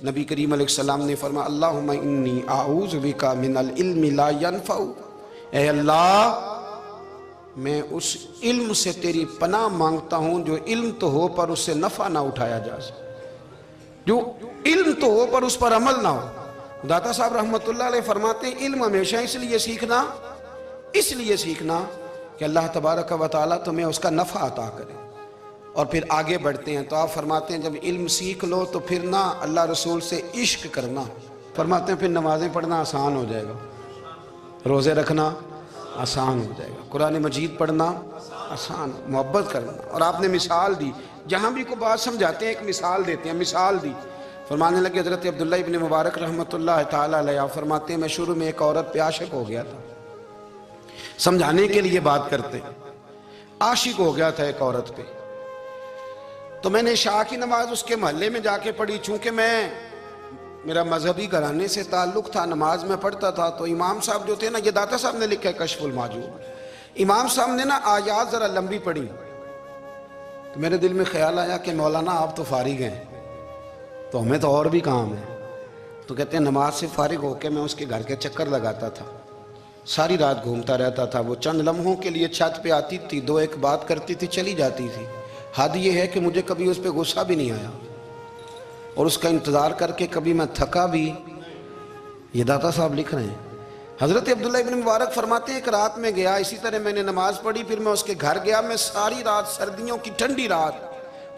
नबी करीम अलैहिस्सलाम ने फरमाया अल्लाहुम्मा इन्नी आऊज़ु बिका मिनल इल्मि ला यनफ़उ, ऐ अल्लाह मैं उस इल्म से तेरी पनाह मांगता हूँ जो इल्म तो हो पर उससे नफ़ा ना उठाया जा सके, जो इल्म तो हो पर उस पर अमल ना हो। दाता साहब रहमतुल्लाह अलैह फरमाते हैं इल्म हमेशा इसलिए सीखना कि अल्लाह तबारक व तआला तुम्हें उसका नफ़ा अता करे। और फिर आगे बढ़ते हैं तो आप फरमाते हैं जब इल्म सीख लो तो फिर ना अल्लाह रसूल से इश्क करना, फरमाते हैं फिर नमाज़ें पढ़ना आसान हो जाएगा, रोज़े रखना आसान हो जाएगा, कुरान मजीद पढ़ना आसान, मोहब्बत करना। और आपने मिसाल दी, जहाँ भी कोई बात समझाते हैं एक मिसाल देते हैं, मिसाल दी। फरमाने लगे हज़रत अब्दुल्लाह इब्न मुबारक रहमतुल्लाह ताला अलैह फरमाते हैं मैं शुरू में एक औरत पे आशिक हो गया था, समझाने के लिए बात करते हैं, आशिक हो गया था एक औरत पे, तो मैंने शाह की नमाज उसके मोहल्ले में जाके पढ़ी। चूंकि मेरा मजहबी घराने से ताल्लुक़ था, नमाज में पढ़ता था, तो इमाम साहब जो थे ना, ये दाता साहब ने लिखा है कशफुल माजूब, इमाम साहब ने ना आयात ज़रा लंबी पढ़ी, तो मेरे दिल में ख्याल आया कि मौलाना आप तो फारिग हैं, तो हमें तो और भी काम है। तो कहते हैं नमाज से फारिग होकर मैं उसके घर के चक्कर लगाता था, सारी रात घूमता रहता था। वो चंद लम्हों के लिए छत पे आती थी, दो एक बात करती थी, चली जाती थी। हद ये है कि मुझे कभी उस पर गुस्सा भी नहीं आया और उसका इंतज़ार करके कभी मैं थका भी। ये दाता साहब लिख रहे हैं। हज़रत अब्दुल्ला इब्न मुबारक फरमाते हैं एक रात में गया, इसी तरह मैंने नमाज पढ़ी, फिर मैं उसके घर गया। मैं सारी रात, सर्दियों की ठंडी रात,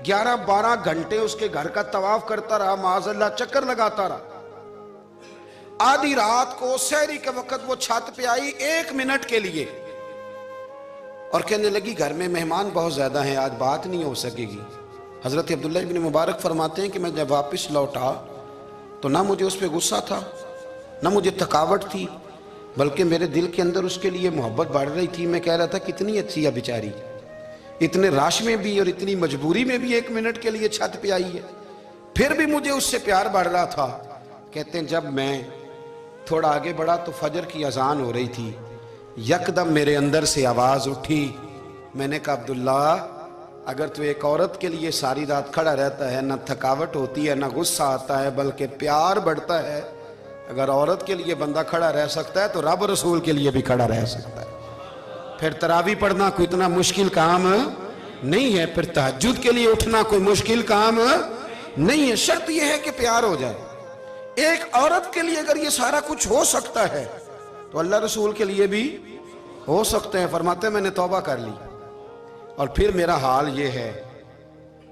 11-12 घंटे उसके घर का तवाफ करता रहा, माज़अल्लाह चक्कर लगाता रहा। आधी रात को सहरी के वक्त वो छत पे आई 1 मिनट के लिए और कहने लगी घर में मेहमान बहुत ज़्यादा हैं, आज बात नहीं हो सकेगी। हज़रत अब्दुल्ला इब्न मुबारक फरमाते हैं कि मैं जब वापस लौटा तो ना मुझे उस पर गुस्सा था, ना मुझे थकावट थी, बल्कि मेरे दिल के अंदर उसके लिए मोहब्बत बढ़ रही थी। मैं कह रहा था कितनी अच्छी है बेचारी, इतने राश में भी और इतनी मजबूरी में भी 1 मिनट के लिए छत पे आई है, फिर भी मुझे उससे प्यार बढ़ रहा था। कहते हैं जब मैं थोड़ा आगे बढ़ा तो फजर की अजान हो रही थी, यकदम मेरे अंदर से आवाज़ उठी। मैंने कहा अब्दुल्ला अगर तू एक औरत के लिए सारी रात खड़ा रहता है, ना थकावट होती है, ना गुस्सा आता है, बल्कि प्यार बढ़ता है, अगर औरत के लिए बंदा खड़ा रह सकता है तो रब रसूल के लिए भी खड़ा रह सकता है। फिर तरावी पढ़ना कोई इतना मुश्किल काम नहीं है, फिर तहज्जुद के लिए उठना कोई मुश्किल काम नहीं है। शर्त यह है कि प्यार हो जाए। एक औरत के लिए अगर ये सारा कुछ हो सकता है तो अल्लाह रसूल के लिए भी हो सकते हैं। फरमाते मैंने तौबा कर ली और फिर मेरा हाल ये है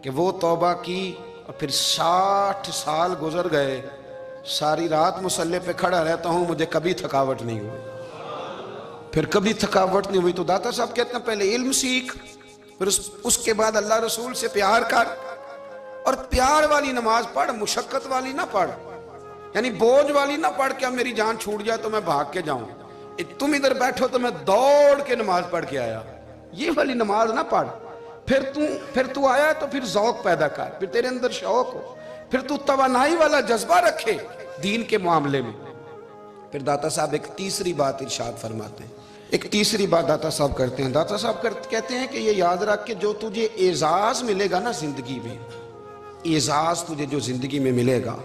कि वो तौबा की और फिर 60 साल गुजर गए, सारी रात मुसल्ले पे खड़ा रहता हूँ, मुझे कभी थकावट नहीं हुई, फिर कभी थकावट नहीं हुई। तो दाता साहब कहते हैं पहले इल्म सीख, फिर उसके बाद अल्लाह रसूल से प्यार कर, और प्यार वाली नमाज पढ़, मुशक्कत वाली ना पढ़, यानी बोझ वाली ना पढ़ के अब मेरी जान छूट जाए तो मैं भाग के जाऊं, तुम इधर बैठो तो मैं दौड़ के नमाज पढ़ के आया, ये वाली नमाज ना पढ़। फिर तू आया तो फिर ज़ौक़ पैदा कर, फिर तेरे अंदर शौक हो, फिर तू तवानाई वाला जज्बा रखे दीन के मामले में। फिर दाता साहब एक तीसरी बात इरशाद फरमाते हैं, एक तीसरी बात दाता साहब करते हैं। दाता साहब कहते हैं कि ये याद रख के जो तुझे एजाज मिलेगा ना जिंदगी में, एजाज तुझे जो जिंदगी में मिलेगा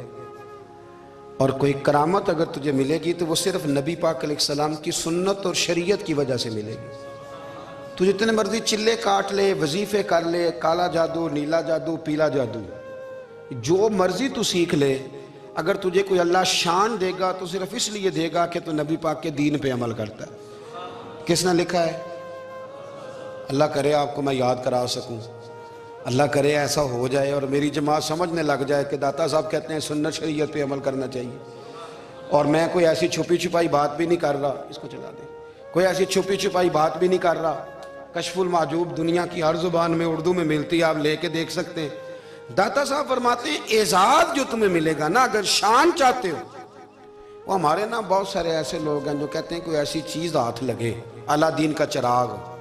और कोई करामत अगर तुझे मिलेगी तो वो सिर्फ नबी पाक अलैहिस्सलाम की सुन्नत और शरीयत की वजह से मिलेगी। तू जितने मर्जी चिल्ले काट ले, वजीफे कर ले, काला जादू, नीला जादू, पीला जादू, जो मर्जी तू सीख ले, अगर तुझे कोई अल्लाह शान देगा तो सिर्फ इसलिए देगा कि तू नबी पाक के दीन पे अमल करता है। किसने लिखा है? अल्लाह करे आपको मैं याद करा सकूं, अल्लाह करे ऐसा हो जाए और मेरी जमात समझने लग जाए कि दाता साहब कहते हैं सुन्नत शरीयत पे अमल करना चाहिए। और मैं कोई ऐसी छुपी छुपाई बात भी नहीं कर रहा, इसको चला दे, कोई ऐसी छुपी छुपाई बात भी नहीं कर रहा। कशफुल माजूब दुनिया की हर जुबान में उर्दू में मिलती है, आप लेके देख सकते हैं। दाता साहब फरमाते हैं एजाज जो तुम्हें मिलेगा ना, अगर शान चाहते हो, वो हमारे ना बहुत सारे ऐसे लोग हैं जो कहते हैं कोई ऐसी चीज़ हाथ लगे, अलादीन का चिराग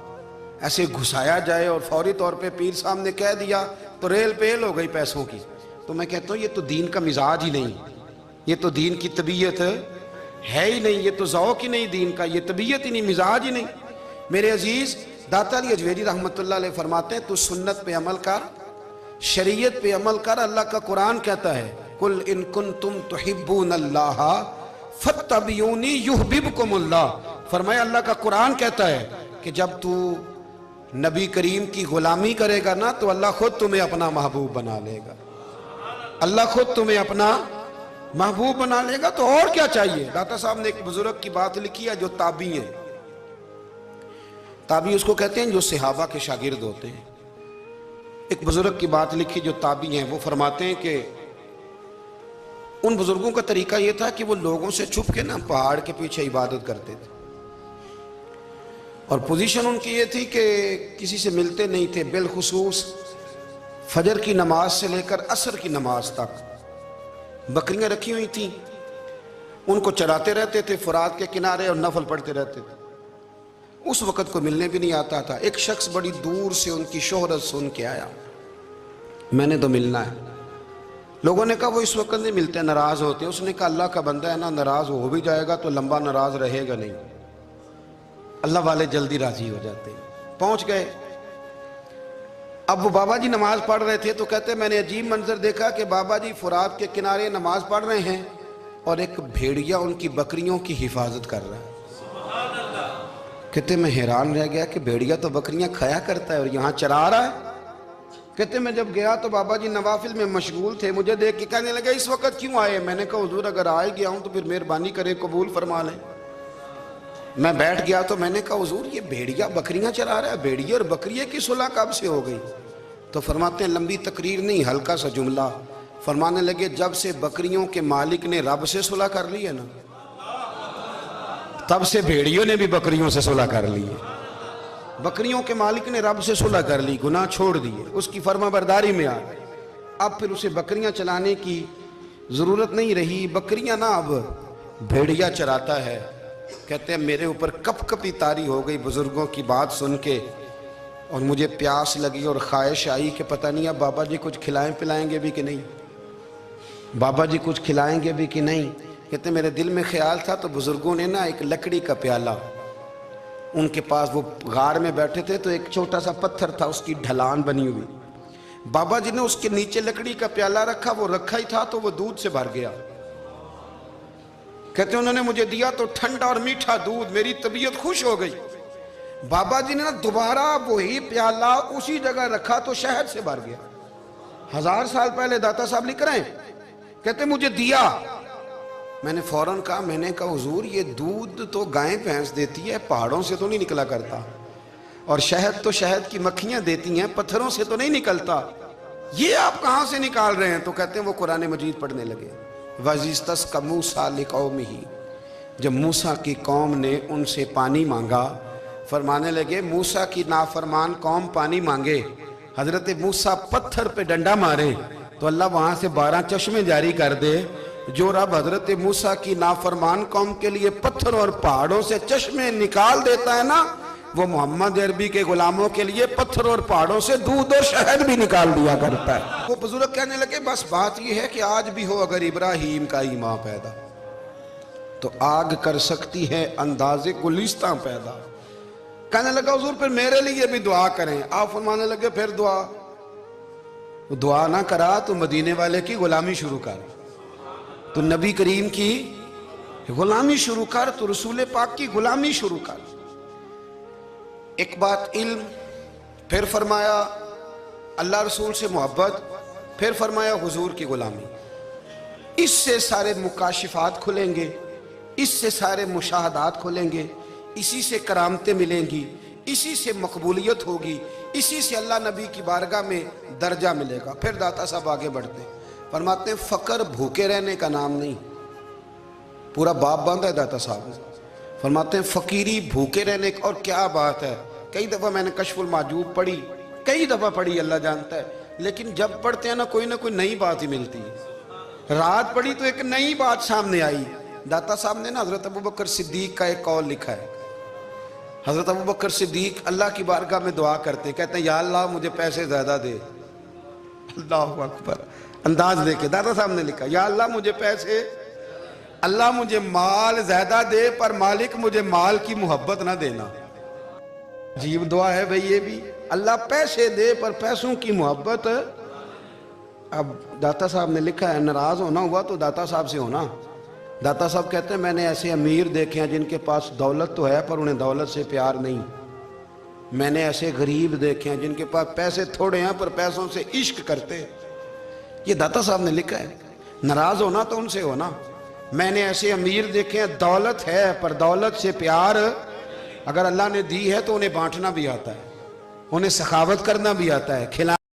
ऐसे घुसाया जाए और फौरी तौर पे पीर साहब ने कह दिया तो रेल पेल हो गई पैसों की। तो मैं कहता हूँ ये तो दीन का मिजाज ही नहीं, ये तो दीन की तबीयत है ही नहीं, ये तो ज़ौक़ ही नहीं दीन का, ये तबीयत ही नहीं, मिजाज ही नहीं। मेरे अजीज़ दाता अली अजवेरी रहमतुल्लाह अलैह फरमाते हैं तू सुन्नत पे अमल कर, शरीयत पे अमल कर। अल्लाह का कुरान कहता है कुल इन कुंतुम तुहिब्बूनल्लाह फत्तबिऊनी युहब्बिबकुमुल्लाह। फरमाया अल्लाह का कुरान कहता है कि जब तू नबी करीम की गुलामी करेगा ना तो अल्लाह खुद तुम्हें अपना महबूब बना लेगा। अल्लाह खुद तुम्हें अपना महबूब बना लेगा, तो और क्या चाहिए। दाता साहब ने एक बुजुर्ग की बात लिखी है जो ताबी है। ताबी उसको कहते हैं जो सहाबा के शागिर्द होते हैं। एक बुजुर्ग की बात लिखी जो ताबी हैं, वो फरमाते हैं कि उन बुजुर्गों का तरीका यह था कि वो लोगों से छुप के ना पहाड़ के पीछे इबादत करते थे, और पोजीशन उनकी ये थी कि किसी से मिलते नहीं थे। बिलखुसूस फजर की नमाज से लेकर असर की नमाज तक बकरियां रखी हुई थी, उनको चराते रहते थे फुरात के किनारे और नफल पढ़ते रहते थे। उस वक़्त को मिलने भी नहीं आता था। एक शख्स बड़ी दूर से उनकी शोहरत सुन के आया, मैंने तो मिलना है। लोगों ने कहा वो इस वक्त नहीं मिलते, नाराज होते। उसने कहा अल्लाह का बंदा है ना, नाराज हो भी जाएगा तो लंबा नाराज रहेगा नहीं, अल्लाह वाले जल्दी राजी हो जाते हैं। पहुंच गए। अब वो बाबा जी नमाज पढ़ रहे थे तो कहते मैंने अजीब मंजर देखा कि बाबा जी फुरात के किनारे नमाज पढ़ रहे हैं और एक भेड़िया उनकी बकरियों की हिफाजत कर रहा है। कहते मैं हैरान रह गया कि भेड़िया तो बकरियां खाया करता है और यहाँ चरा रहा है। कहते मैं जब गया तो बाबा जी नवाफिल में मशगूल थे, मुझे देख के कहने लगे इस वक्त क्यों आए। मैंने कहा हुजूर अगर आ गया हूं तो फिर मेहरबानी करे कबूल फरमा लें। मैं बैठ गया तो मैंने कहा हुजूर ये भेड़िया बकरियां चरा रहा है, भेड़िया और बकरिया की सुलह कब से हो गई। तो फरमाते हैं लंबी तकरीर नहीं, हल्का सा जुमला। फरमाने लगे जब से बकरियों के मालिक ने रब से सुलह कर ली है ना, तब से भेड़ियों ने भी बकरियों से सुलह कर ली है। बकरियों के मालिक ने रब से सुलह कर ली, गुनाह छोड़ दिए, उसकी फर्माबरदारी में आ गए। अब फिर उसे बकरियां चलाने की जरूरत नहीं रही। बकरियां ना अब भेड़िया चराता है। कहते हैं मेरे ऊपर कपकपी तारी हो गई बुजुर्गों की बात सुन के, और मुझे प्यास लगी और ख्वाहिश आई कि पता नहीं अब बाबा जी कुछ खिलाएं पिलाएंगे भी कि नहीं, बाबा जी कुछ खिलाएंगे भी कि नहीं। कहते मेरे दिल में ख्याल था तो बुजुर्गों ने ना एक लकड़ी का प्याला, उनके पास वो गार में बैठे थे तो एक छोटा सा पत्थर था, उसकी ढलान बनी हुई। बाबा जी ने उसके नीचे लकड़ी का प्याला रखा, वो रखा ही था तो वो दूध से भर गया। कहते उन्होंने मुझे दिया तो ठंडा और मीठा दूध, मेरी तबीयत खुश हो गई। बाबा जी ने ना दोबारा वही प्याला उसी जगह रखा तो शहद से भर गया। 1000 साल पहले दाता साहब लिख रहे हैं। कहते मुझे दिया, मैंने फौरन कहा, मैंने कहा हुजूर ये दूध तो गाय भैंस देती है, पहाड़ों से तो नहीं निकला करता, और शहद तो शहद की मक्खियां देती हैं, पत्थरों से तो नहीं निकलता, ये आप कहां से निकाल रहे हैं। तो कहते हैं वो कुरान मजीद पढ़ने लगे। वज़िस्तस्क़ा मूसा लिक़ौमिही, जब मूसा की कौम ने उनसे पानी मांगा, फरमाने लगे मूसा की नाफरमान कौम पानी मांगे, हजरत मूसा पत्थर पे डंडा मारे तो अल्लाह वहां से 12 चश्मे जारी कर दे। जो रब हजरत मूसा की नाफरमान कौम के लिए पत्थर और पहाड़ों से चश्मे निकाल देता है ना, वो मोहम्मद अरबी के गुलामों के लिए पत्थर और पहाड़ों से दूध और शहद भी निकाल दिया करता है। वो बुजुर्ग कहने लगे बस बात यह है कि आज भी हो अगर इब्राहिम का ईमान पैदा तो आग कर सकती है अंदाजे गुलिस्तां पैदा। कहने लगा हुजूर फिर मेरे लिए भी दुआ करें। आप फरमाने लगे फिर दुआ ना करा तो मदीने वाले की गुलामी शुरू कर, तो नबी करीम की गुलामी शुरू कर, तो रसूल पाक की गुलामी शुरू कर। एक बात इल्म, फिर फरमाया अल्लाह रसूल से मोहब्बत, फिर फरमाया हुजूर की गुलामी। इससे सारे मुकाशिफात खुलेंगे, इससे सारे मुशाहदात खुलेंगे, इसी से करामतें मिलेंगी, इसी से मकबूलियत होगी, इसी से अल्लाह नबी की बारगाह में दर्जा मिलेगा। फिर दाता साहब आगे बढ़ते हैं, फरमाते हैं फ़क्र भूखे रहने का नाम नहीं। पूरा बाप बांधा है दाता साहब ने। फरमाते हैं फ़कीरी भूखे रहने का, और क्या बात है। कई दफ़ा मैंने कशफुल माजूब पढ़ी, कई दफ़ा पढ़ी, अल्लाह जानता है, लेकिन जब पढ़ते हैं ना कोई नई बात ही मिलती है। रात पढ़ी तो एक नई बात सामने आई। दाता साहब ने ना हज़रत अबू बकर सिद्दीक का एक कौल लिखा है। हज़रत अबू बकर सिद्दीक अल्लाह की बारगाह में दुआ करते, कहते हैं या अल्लाह मुझे पैसे ज़्यादा दे। अल्लाहु अकबर, अंदाज देके दाता साहब ने लिखा या अल्लाह मुझे पैसे, अल्लाह मुझे माल ज्यादा दे, पर मालिक मुझे माल की मोहब्बत ना देना। अजीब दुआ है भाई ये भी, अल्लाह पैसे दे पर पैसों की मोहब्बत अब दाता साहब ने लिखा है, नाराज होना हुआ तो दाता साहब से होना। दाता साहब कहते हैं मैंने ऐसे अमीर देखे हैं जिनके पास दौलत तो है पर उन्हें दौलत से प्यार नहीं। मैंने ऐसे गरीब देखे हैं जिनके पास पैसे थोड़े हैं पर पैसों से इश्क करते। ये दाता साहब ने लिखा है। नाराज होना तो उनसे होना। मैंने ऐसे अमीर देखे हैं दौलत है पर दौलत से प्यार, अगर अल्लाह ने दी है तो उन्हें बांटना भी आता है, उन्हें सखावत करना भी आता है, खिला